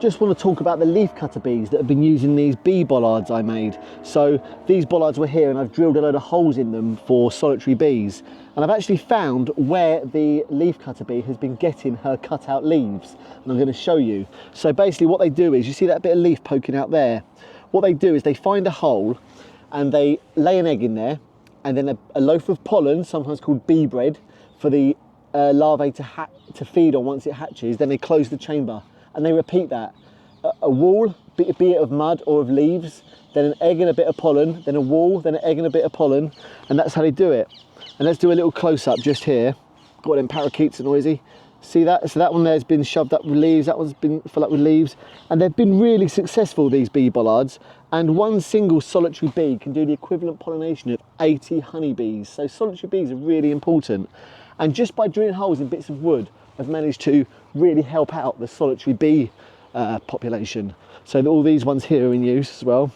just want to talk about the leafcutter bees that have been using these bee bollards I made. So these bollards were here and I've drilled a load of holes in them for solitary bees. And I've actually found where the leafcutter bee has been getting her cut out leaves. And I'm going to show you. So basically what they do is, you see that bit of leaf poking out there? What they do is they find a hole and they lay an egg in there, and then a loaf of pollen, sometimes called bee bread, for the larvae to feed on once it hatches. Then they close the chamber. And they repeat that. A wall, be it of mud or of leaves, then an egg and a bit of pollen, then a wall, then an egg and a bit of pollen, and that's how they do it. And let's do a little close-up just here. Got them parakeets are noisy. See that? So that one there's been shoved up with leaves, that one's been filled up with leaves, and they've been really successful, these bee bollards. And one single solitary bee can do the equivalent pollination of 80 honeybees. So solitary bees are really important. And just by drilling holes in bits of wood, I've managed to really help out the solitary bee population. So all these ones here are in use as well.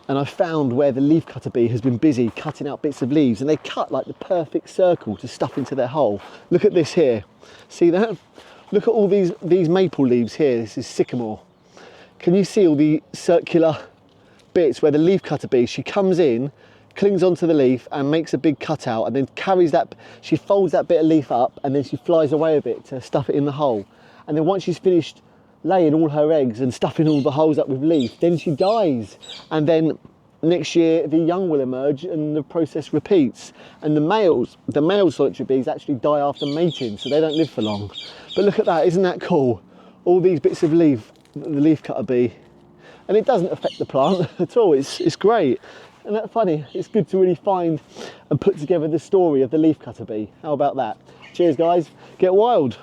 And I found where the leafcutter bee has been busy cutting out bits of leaves, and they cut like the perfect circle to stuff into their hole. Look at this here. See that? Look at all these maple leaves here. This is sycamore. Can you see all the circular bits where the leafcutter bee, she comes in, clings onto the leaf and makes a big cutout, and then carries that, she folds that bit of leaf up and then she flies away a bit to stuff it in the hole. And then once she's finished laying all her eggs and stuffing all the holes up with leaf, then she dies. And then next year the young will emerge and the process repeats. And the male solitary bees actually die after mating, so they don't live for long. But look at that, isn't that cool? All these bits of leaf, the leafcutter bee. And it doesn't affect the plant at all, it's great. Isn't that funny? It's good to really find and put together the story of the leafcutter bee. How about that? Cheers guys, get wild.